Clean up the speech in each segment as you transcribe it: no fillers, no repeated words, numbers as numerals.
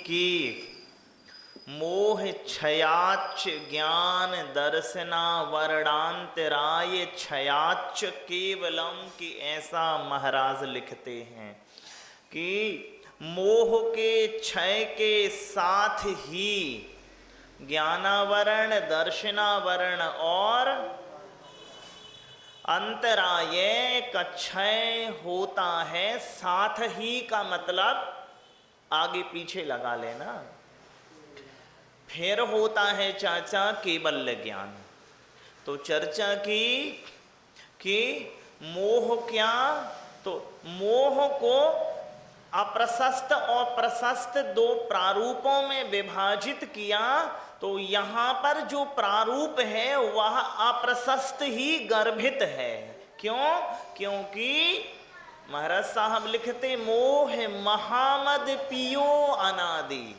की मोह क्षयाच ज्ञान दर्शना वर्णांतराय क्षयाच केवलम, कि ऐसा महाराज लिखते हैं कि मोह के क्षय के साथ ही ज्ञानावरण दर्शनावरण और अंतराय का क्षय होता है। साथ ही का मतलब आगे पीछे लगा लेना। फिर होता है चाचा केवल ज्ञान। तो चर्चा की कि मोह क्या, तो मोह को अप्रशस्त और प्रशस्त दो प्रारूपों में विभाजित किया। तो यहां पर जो प्रारूप है वह अप्रशस्त ही गर्भित है। क्यों? क्योंकि महाराज साहब लिखते मोह महामद पियो अनादि।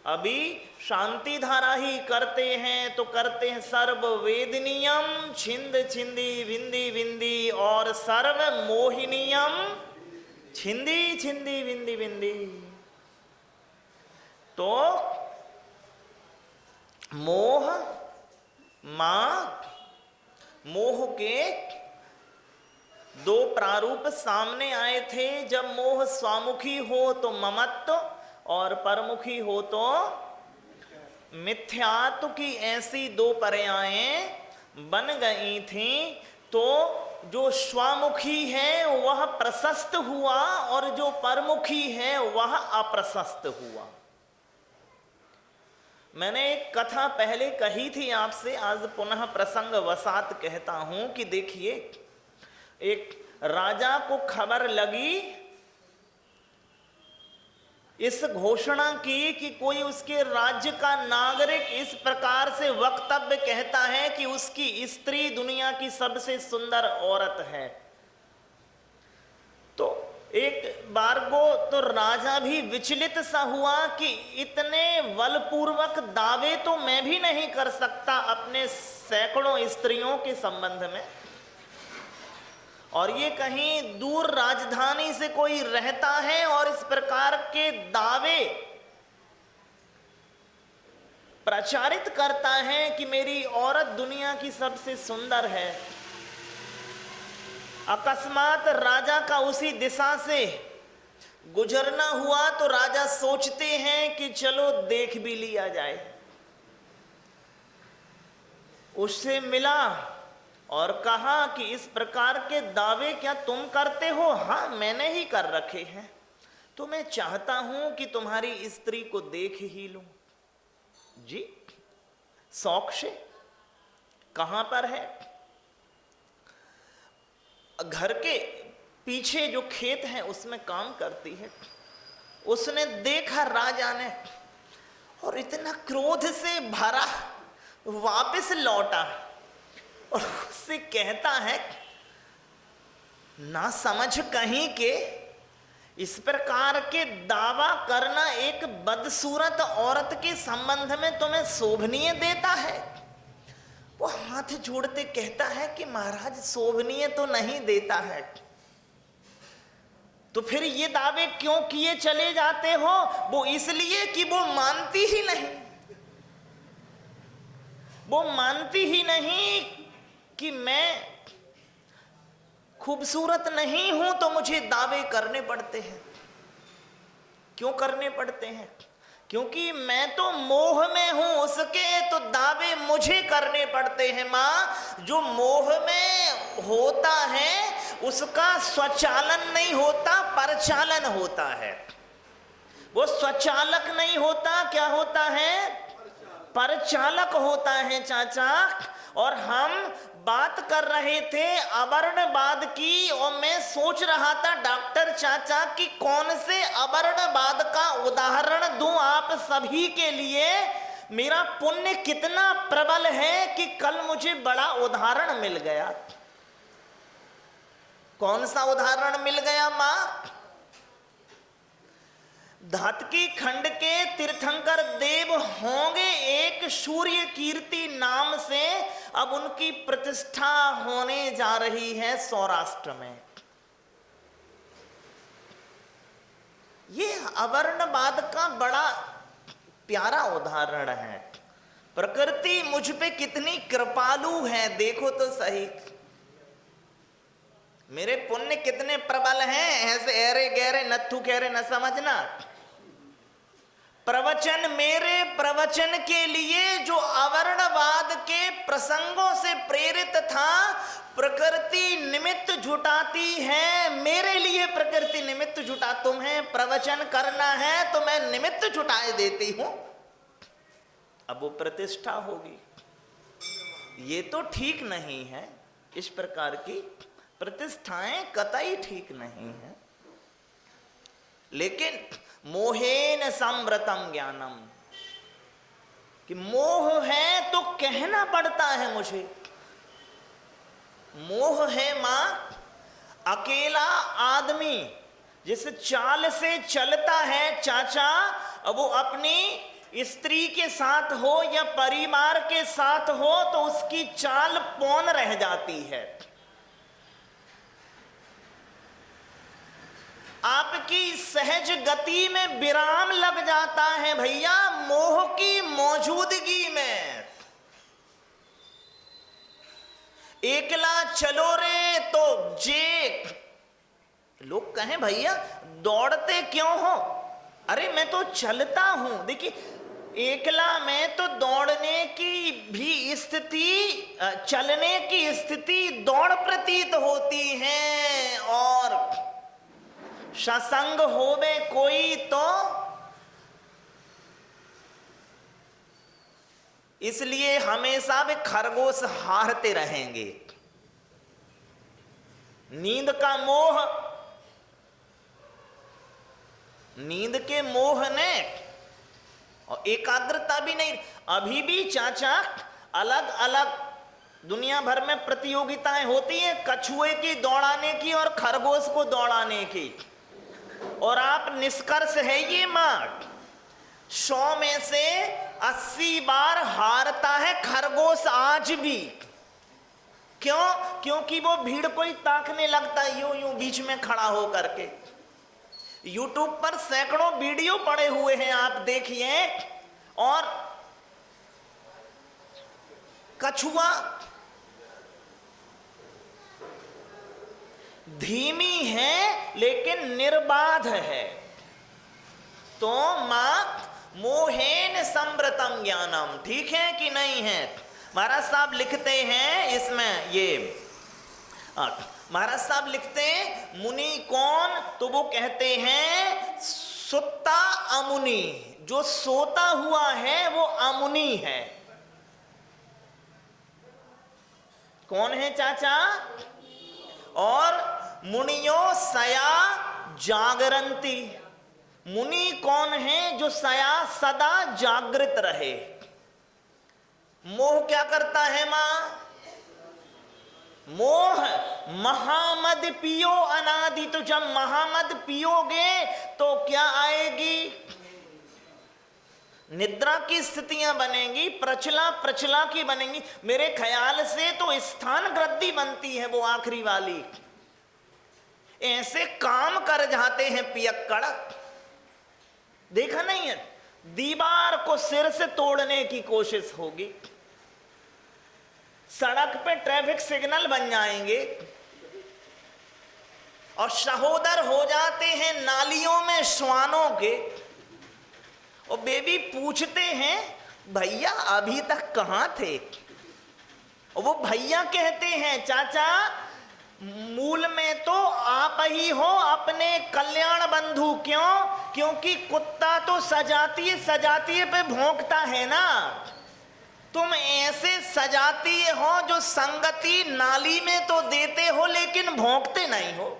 अभी शांति धारा ही करते हैं तो करते हैं सर्व वेदनीयम छिंद छिंदी विंदी विंदी और सर्व मोहिनीयम छिंदी छिंदी विंदी विंदी। तो मोह मोह के दो प्रारूप सामने आए थे। जब मोह स्वामुखी हो तो ममत्व और परमुखी हो तो मिथ्यात्व की ऐसी दो पर्यायें बन गई थी। तो जो स्वामुखी है वह प्रशस्त हुआ और जो परमुखी है वह अप्रशस्त हुआ। मैंने एक कथा पहले कही थी आपसे, आज पुनः प्रसंग वसात कहता हूं कि देखिए, एक राजा को खबर लगी, इस घोषणा की कि कोई उसके राज्य का नागरिक इस प्रकार से वक्तव्य कहता है कि उसकी स्त्री दुनिया की सबसे सुंदर औरत है। तो एक बार को तो राजा भी विचलित सा हुआ कि इतने बलपूर्वक दावे तो मैं भी नहीं कर सकता अपने सैकड़ों स्त्रियों के संबंध में, और ये कहीं दूर राजधानी से कोई रहता है और इस प्रकार के दावे प्रचारित करता है कि मेरी औरत दुनिया की सबसे सुंदर है। अकस्मात राजा का उसी दिशा से गुजरना हुआ तो राजा सोचते हैं कि चलो देख भी लिया जाए। उससे मिला और कहा कि इस प्रकार के दावे क्या तुम करते हो? हाँ, मैंने ही कर रखे हैं। तो मैं चाहता हूं कि तुम्हारी स्त्री को देख ही लूं। जी, शौक से। कहां पर है? घर के पीछे जो खेत है उसमें काम करती है। उसने देखा राजा ने और इतना क्रोध से भरा वापस लौटा और उससे कहता है, ना समझ कहीं के इस प्रकार के दावा करना एक बदसूरत औरत के संबंध में तुम्हें शोभनीय देता है। वो हाथ जोड़ते कहता है कि महाराज शोभनीय तो नहीं देता है, तो फिर ये दावे क्यों किए चले जाते हो? वो इसलिए कि वो मानती ही नहीं, वो मानती ही नहीं कि मैं खूबसूरत नहीं हूं तो मुझे दावे करने पड़ते हैं। क्यों करने पड़ते हैं? क्योंकि मैं तो मोह में हूं उसके, तो दावे मुझे करने पड़ते हैं। मां, जो मोह में होता है उसका स्वचालन नहीं होता, परचालन होता है। वो स्वचालक नहीं होता, क्या होता है? परचालक होता है चाचा। और हम बात कर रहे थे अवर्णवाद की, और मैं सोच रहा था डॉक्टर चाचा कि कौन से अवर्णवाद का उदाहरण दूं आप सभी के लिए। मेरा पुण्य कितना प्रबल है कि कल मुझे बड़ा उदाहरण मिल गया। कौन सा उदाहरण मिल गया मां? धातकी खंड के तीर्थंकर देव होंगे एक सूर्य कीर्ति नाम से, अब उनकी प्रतिष्ठा होने जा रही है सौराष्ट्र में। ये अवर्णवाद का बड़ा प्यारा उदाहरण है। प्रकृति मुझ पे कितनी कृपालु है, देखो तो सही। मेरे पुण्य कितने प्रबल हैं, ऐसे ऐरे गहरे नत्थु कहरे न समझना। प्रवचन, मेरे प्रवचन के लिए जो अवर्णवाद के प्रसंगों से प्रेरित था, प्रकृति निमित्त जुटाती है। मेरे लिए प्रकृति निमित्त जुटा, तुम्हें प्रवचन करना है तो मैं निमित्त जुटाए देती हूं। अब वो प्रतिष्ठा होगी, ये तो ठीक नहीं है। इस प्रकार की प्रतिष्ठाएं कतई ठीक नहीं है। लेकिन मोहेन संवृतम ज्ञानम, कि मोह है तो कहना पड़ता है मुझे। मोह है मां, अकेला आदमी जिस चाल से चलता है चाचा, वो अपनी स्त्री के साथ हो या परिवार के साथ हो तो उसकी चाल पौन रह जाती है। आपकी सहज गति में विराम लग जाता है भैया, मोह की मौजूदगी में। एकला चलो रे तो जे, लोग कहें भैया दौड़ते क्यों हो? अरे मैं तो चलता हूं। देखिए, एकला में तो दौड़ने की भी स्थिति, चलने की स्थिति दौड़ प्रतीत होती है, और सत्संग होवे कोई तो इसलिए हमेशा वे खरगोश हारते रहेंगे। नींद का मोह, नींद के मोह ने, और एकाग्रता भी नहीं। अभी भी चाचा अलग अलग दुनिया भर में प्रतियोगिताएं होती हैं, कछुए की दौड़ाने की और खरगोश को दौड़ाने की, और आप निष्कर्ष है ये मां, 100 में से 80 बार हारता है खरगोश आज भी। क्यों? क्योंकि वो भीड़ को ही ताकने लगता है यूं यूं बीच में खड़ा हो करके। YouTube पर सैकड़ों वीडियो पड़े हुए हैं, आप देखिए। और कछुआ धीमी है लेकिन निर्बाध है। तो मां मोहेन संवृतम ज्ञानम, ठीक है कि नहीं है? महाराज साहब लिखते हैं इसमें, ये महाराज साहब लिखते हैं मुनि कौन, तो वो कहते हैं सुत्ता अमुनि, जो सोता हुआ है वो अमुनि है। कौन है चाचा? और मुनियो सया जागरंती, मुनि कौन है? जो सया सदा जागृत रहे। मोह क्या करता है मां? मोह महामद पियो अनादि, तो जब महामद पियोगे तो क्या आएगी? निद्रा की स्थितियां बनेंगी, प्रचला प्रचला की बनेंगी। मेरे ख्याल से तो स्थान गृद्धि बनती है वो आखिरी वाली। ऐसे काम कर जाते हैं पियक्कड़, देखा नहीं है? दीवार को सिर से तोड़ने की कोशिश होगी, सड़क पे ट्रैफिक सिग्नल बन जाएंगे, और सहोदर हो जाते हैं नालियों में श्वानों के। और बेबी पूछते हैं भैया अभी तक कहां थे? और वो भैया कहते हैं चाचा मूल में तो आप ही हो अपने कल्याण बंधु। क्यों? क्योंकि कुत्ता तो सजातीय पे भौंकता है ना, तुम ऐसे सजातीय हो जो संगति नाली में तो देते हो लेकिन भौंकते नहीं हो,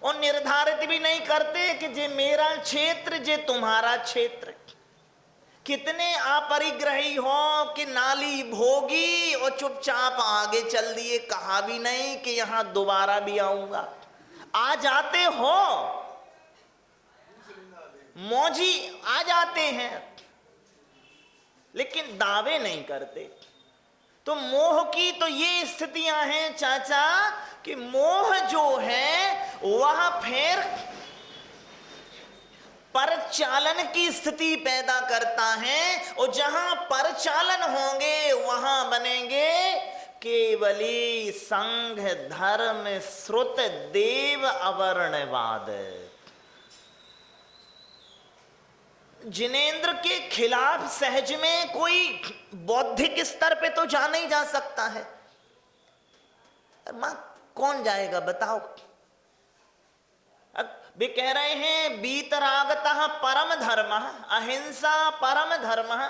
और निर्धारित भी नहीं करते कि जे मेरा क्षेत्र जे तुम्हारा क्षेत्र। कितने अपरिग्रही हो कि नाली भोगी और चुपचाप आगे चल दिए, कहा भी नहीं कि यहां दोबारा भी आऊंगा। आ जाते हो, मौजी आ जाते हैं, लेकिन दावे नहीं करते। तो मोह की तो ये स्थितियां हैं चाचा, कि मोह जो है वह फिर परचालन की स्थिति पैदा करता है, और जहां परचालन होंगे वहां बनेंगे केवली संघ धर्म श्रुत देव अवर्णवाद। जिनेंद्र के खिलाफ सहज में कोई बौद्धिक स्तर पे तो जा नहीं जा सकता है। मां कौन जाएगा बताओ। वे कह रहे हैं वीतरागतः परम धर्म, अहिंसा परम धर्म।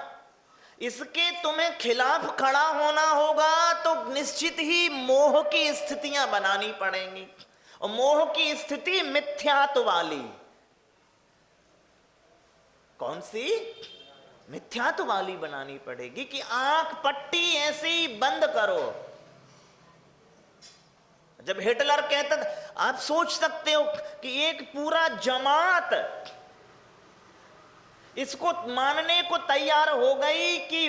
इसके तुम्हें खिलाफ खड़ा होना होगा तो निश्चित ही मोह की स्थितियां बनानी पड़ेंगी, और मोह की स्थिति मिथ्यात्व वाली। कौन सी? मिथ्यात्व वाली बनानी पड़ेगी कि आंख पट्टी ऐसे ही बंद करो। जब हिटलर कहता था, आप सोच सकते हो कि एक पूरा जमात इसको मानने को तैयार हो गई कि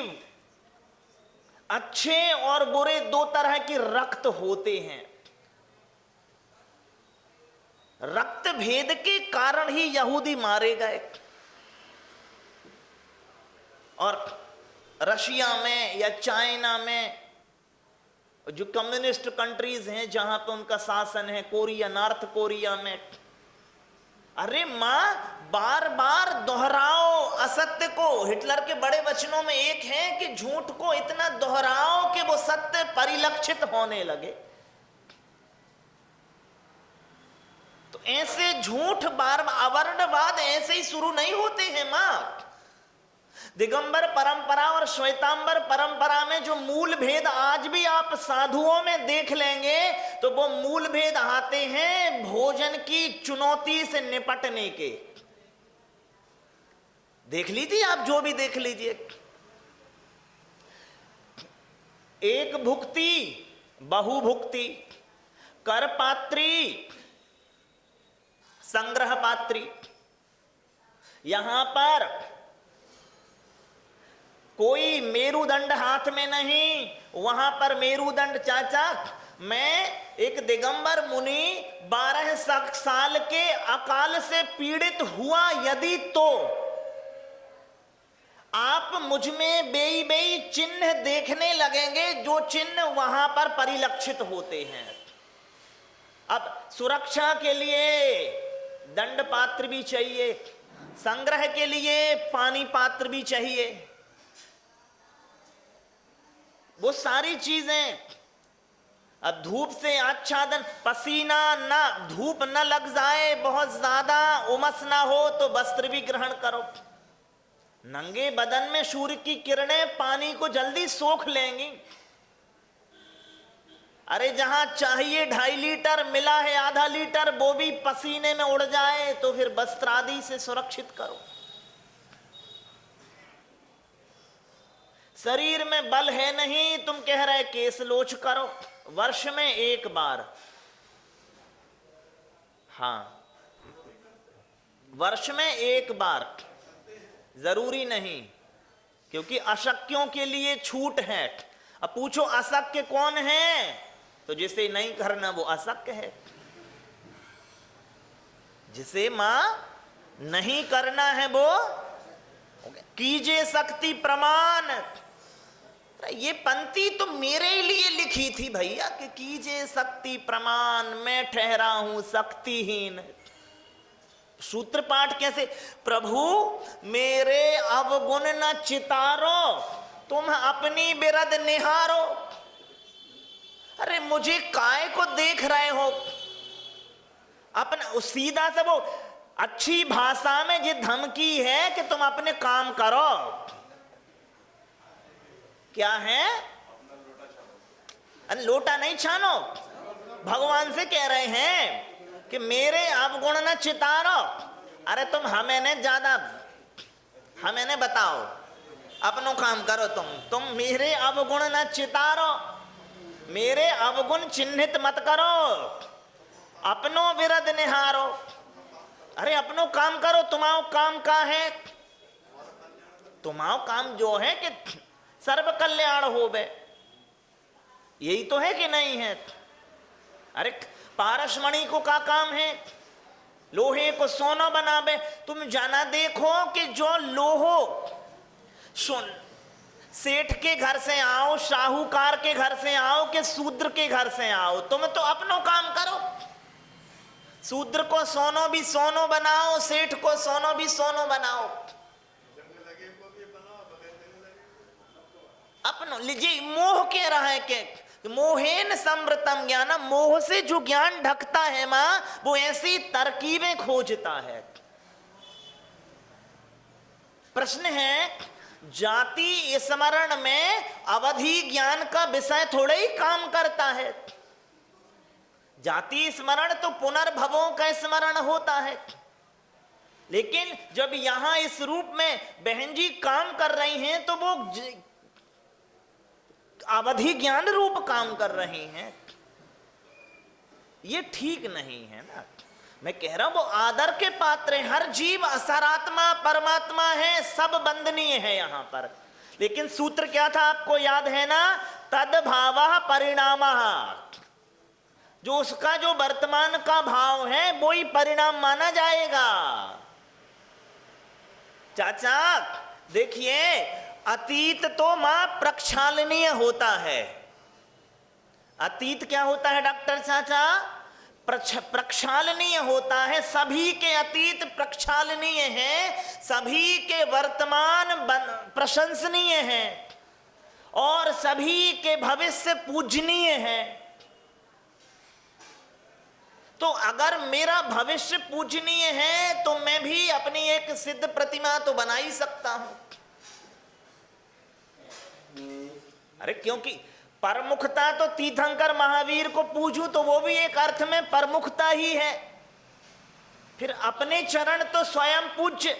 अच्छे और बुरे दो तरह के रक्त होते हैं। रक्त भेद के कारण ही यहूदी मारे गए। और रशिया में या चाइना में जो कम्युनिस्ट कंट्रीज हैं जहां पे उनका शासन है, कोरिया, नॉर्थ कोरिया में, अरे मां बार बार दोहराओ असत्य को। हिटलर के बड़े वचनों में एक है कि झूठ को इतना दोहराओ कि वो सत्य परिलक्षित होने लगे। तो ऐसे झूठ बार अवर्णवाद ऐसे ही शुरू नहीं होते हैं मां। दिगंबर परंपरा और श्वेतांबर परंपरा में जो मूल भेद आज भी आप साधुओं में देख लेंगे तो वो मूल भेद आते हैं भोजन की चुनौती से निपटने के। देख लीजिए आप, जो भी देख लीजिए, एक भुक्ति बहुभुक्ति, कर पात्री संग्रह पात्री। यहां पर कोई मेरुदंड हाथ में नहीं, वहां पर मेरुदंड चाचा। मैं एक दिगंबर मुनि 12 साल के अकाल से पीड़ित हुआ यदि, तो आप मुझ में बेई बेई चिन्ह देखने लगेंगे जो चिन्ह वहां पर परिलक्षित होते हैं। अब सुरक्षा के लिए दंड पात्र भी चाहिए, संग्रह के लिए पानी पात्र भी चाहिए, वो सारी चीजें। अब धूप से आच्छादन, पसीना ना, धूप न लग जाए, बहुत ज्यादा उमस ना हो तो वस्त्र भी ग्रहण करो। नंगे बदन में सूर्य की किरणें पानी को जल्दी सोख लेंगी। अरे जहां चाहिए 2.5 लीटर मिला है आधा लीटर, वो भी पसीने में उड़ जाए तो फिर वस्त्र आदि से सुरक्षित करो। शरीर में बल है नहीं, तुम कह रहे केस लोच करो, वर्ष में एक बार। हाँ, वर्ष में एक बार, जरूरी नहीं, क्योंकि अशक्यों के लिए छूट है। अब पूछो अशक्य कौन है, तो जिसे नहीं करना वो अशक्य है। जिसे मां नहीं करना है वो कीजिए शक्ति प्रमाण। ये पंक्ति तो मेरे लिए लिखी थी भैया कि कीजिए शक्ति प्रमाण, मैं ठहरा हूं शक्तिहीन। सूत्र पाठ कैसे? प्रभु मेरे अवगुण न चितारो, तुम अपनी बिरद निहारो। अरे मुझे काय को देख रहे हो? अपना सीधा सा वो अच्छी भाषा में ये धमकी है कि तुम अपने काम करो। क्या है? अरे लोटा नहीं छानो, भगवान से कह रहे हैं कि मेरे अवगुण न चितारो। अरे तुम हमें ने ज्यादा, हमें ने बताओ, अपनो काम करो। तुम मेरे अवगुण न चितारो, मेरे अवगुण चिन्हित मत करो, अपनो विरद निहारो। अरे अपनो काम करो, तुम्हारा काम का है? तुम्हारा काम जो है कि सर्व कल्याण हो बे, यही तो है कि नहीं है? अरे पारसमणि को का काम है? लोहे को सोना बनावे। तुम जाना देखो कि जो लोहो सुन सेठ के घर से आओ, साहूकार के घर से आओ, कि शूद्र के घर से आओ, तुम तो अपनो काम करो। शूद्र को सोनो भी सोनो बनाओ, सेठ को सोनो भी सोनो बनाओ, अपनो लीजिए। मोह कह रहा है कि मोहेन समृतम ज्ञानम, मोह से जो ज्ञान ढकता है मां, वो ऐसी तरकीबें खोजता है। प्रश्न है, जाति स्मरण में अवधि ज्ञान का विषय थोड़े ही काम करता है। जाति स्मरण तो पुनर्भवों का स्मरण होता है, लेकिन जब यहां इस रूप में बहन जी काम कर रही हैं तो वो अवधि ज्ञान रूप काम कर रही हैं। ये ठीक नहीं है ना। मैं कह रहा हूं वो आदर के पात्र है। हर जीव असरात्मा परमात्मा है, सब वंदनीय है यहां पर। लेकिन सूत्र क्या था आपको याद है ना, तद्भावः परिणामः। जो उसका जो वर्तमान का भाव है वो ही परिणाम माना जाएगा। चाचा देखिए, अतीत तो मां प्रक्षालनीय होता है। अतीत क्या होता है डॉक्टर चाचा? प्रक्षालनीय होता है। सभी के अतीत प्रक्षालनीय है, सभी के वर्तमान प्रशंसनीय है, और सभी के भविष्य पूजनीय है। तो अगर मेरा भविष्य पूजनीय है तो मैं भी अपनी एक सिद्ध प्रतिमा तो बना ही सकता हूं। अरे क्योंकि प्रमुखता तो तीर्थंकर महावीर को पूजूं तो वो भी एक अर्थ में प्रमुखता ही है। फिर अपने चरण तो स्वयं पूज्य।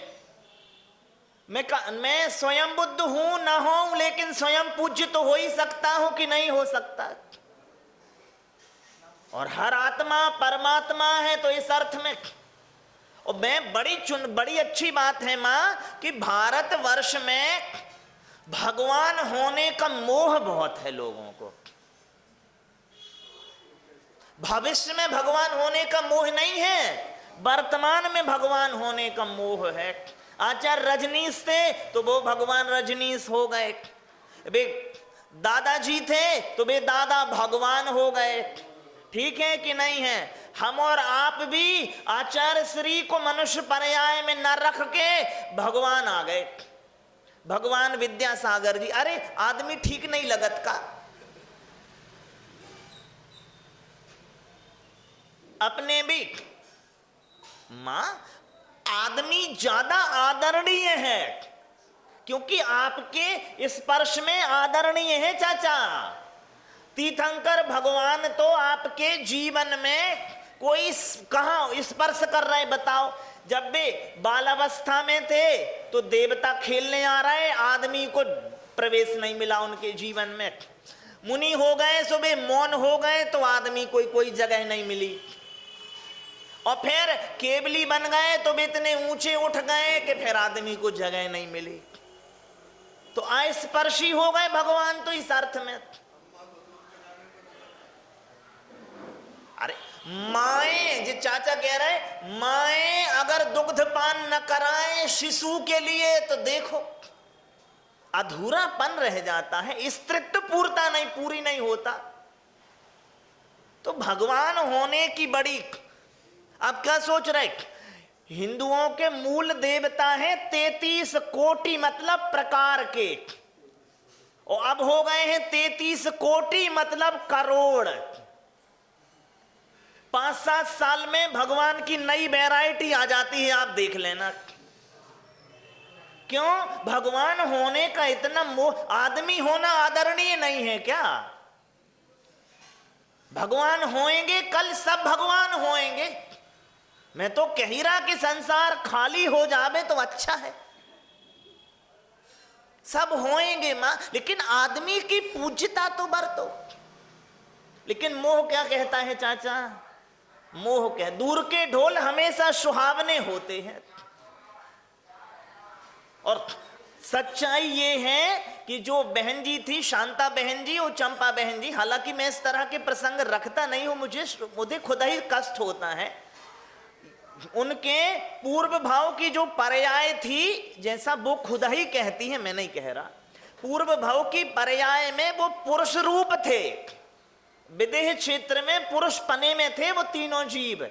मैं स्वयं बुद्ध हूं ना हूं, लेकिन स्वयं पूज्य तो हो ही सकता हूं कि नहीं हो सकता। और हर आत्मा परमात्मा है, तो इस अर्थ में और मैं बड़ी अच्छी बात है मां कि भारतवर्ष में भगवान होने का मोह बहुत है लोगों को। भविष्य में भगवान होने का मोह नहीं है, वर्तमान में भगवान होने का मोह है। आचार्य रजनीश थे तो वो भगवान रजनीश हो गए, वे दादाजी थे तो वे दादा भगवान हो गए। ठीक है कि नहीं है? हम और आप भी आचार्य श्री को मनुष्य पर्याय में न रख के भगवान आ गए। भगवान विद्यासागर जी, अरे आदमी ठीक नहीं लगत का? अपने भी मां आदमी ज्यादा आदरणीय है, क्योंकि आपके स्पर्श में आदरणीय है चाचा। तीर्थंकर भगवान तो आपके जीवन में कोई कहां स्पर्श कर रहे बताओ? जब वे बालावस्था में थे तो देवता खेलने आ रहे, आदमी को प्रवेश नहीं मिला उनके जीवन में। मुनि हो गए सो वे मौन हो गए तो आदमी कोई जगह नहीं मिली। और फिर केवली बन गए तो वे इतने ऊंचे उठ गए कि फिर आदमी को जगह नहीं मिली। तो अस्पर्शी हो गए भगवान तो इस अर्थ में। अरे माएं, जो चाचा कह रहे, माएं अगर दुग्धपान न कराएं शिशु के लिए तो देखो अधूरापन रह जाता है, स्त्रीत्व पूरी नहीं होता। तो भगवान होने की बड़ी, आप क्या सोच रहे? हिंदुओं के मूल देवता हैं 33 कोटि मतलब प्रकार के, और अब हो गए हैं 33 कोटि मतलब करोड़। 5-7 साल में भगवान की नई वैरायटी आ जाती है, आप देख लेना। क्यों? भगवान होने का इतना मोह। आदमी होना आदरणीय नहीं है क्या? भगवान होएंगे, कल सब भगवान होएंगे। मैं तो कह ही रहा कि संसार खाली हो जावे तो अच्छा है। सब होएंगे मां, लेकिन आदमी की पूज्यता तो बरतो। लेकिन मोह क्या कहता है चाचा? मोह कह, दूर के ढोल हमेशा सुहावने होते हैं। और सच्चाई ये है कि जो बहन जी थी, शांता बहन जी और चंपा बहन जी, हालांकि मैं इस तरह के प्रसंग रखता नहीं हूं, मुझे खुद ही कष्ट होता है। उनके पूर्व भाव की जो पर्याय थी, जैसा वो खुद ही कहती है, मैं नहीं कह रहा, पूर्व भाव की पर्याय में वो पुरुष रूप थे, विदेह क्षेत्र में पुरुष पने में थे वो तीनों जीव।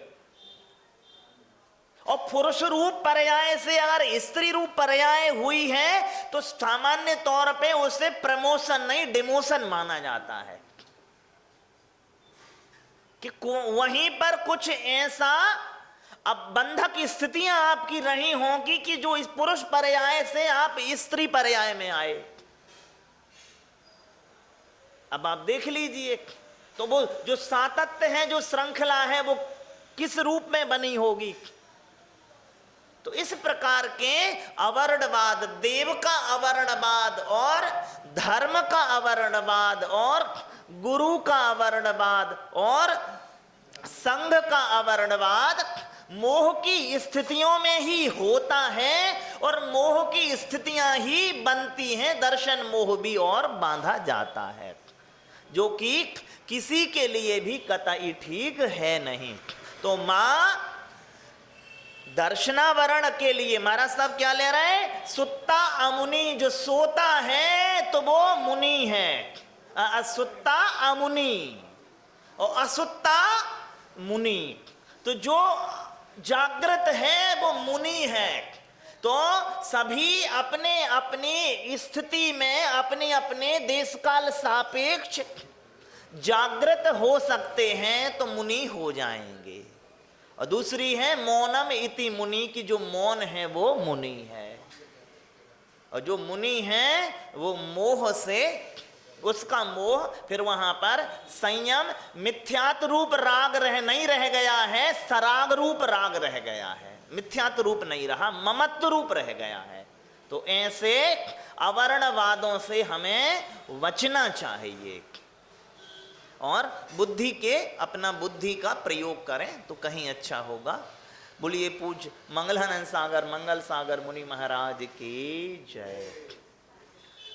और पुरुष रूप पर्याय से अगर स्त्री रूप पर्याय हुई है तो सामान्य तौर पे उसे प्रमोशन नहीं डिमोशन माना जाता है कि वहीं पर कुछ ऐसा अब बंधक स्थितियां आपकी रही होंगी कि जो इस पुरुष पर्याय से आप स्त्री पर्याय में आए। अब आप देख लीजिए तो वो जो सातत्य है, जो श्रृंखला है, वो किस रूप में बनी होगी। तो इस प्रकार के अवर्णवाद, देव का अवर्णवाद और धर्म का अवर्णवाद और गुरु का अवर्णवाद और संघ का अवर्णवाद मोह की स्थितियों में ही होता है और मोह की स्थितियां ही बनती हैं। दर्शन मोह भी और बांधा जाता है, जो कि किसी के लिए भी कतई ठीक है नहीं। तो मां दर्शनावरण के लिए महाराज साहब क्या ले रहे हैं? सुत्ता अमुनि, जो सोता है तो वो मुनि है, असुत्ता अमुनि और असुत्ता मुनि। तो जो जागृत है वो मुनि है। तो सभी अपने अपनी स्थिति में अपने अपने देश काल सापेक्ष जागृत हो सकते हैं तो मुनि हो जाएंगे। और दूसरी है मौनम इति मुनि, की जो मौन है वो मुनि है। और जो मुनि है वो मोह से, उसका मोह फिर वहां पर संयम, मिथ्यात्व रूप राग नहीं रह गया है, सराग रूप राग रह गया है, मिथ्यात्व रूप नहीं रहा, ममत्व रूप रह गया है। तो ऐसे अवर्णवादों से हमें बचना चाहिए और बुद्धि के अपना बुद्धि का प्रयोग करें तो कहीं अच्छा होगा। बोलिए पूज्य मंगलानंद सागर मंगल सागर मुनि महाराज की जय।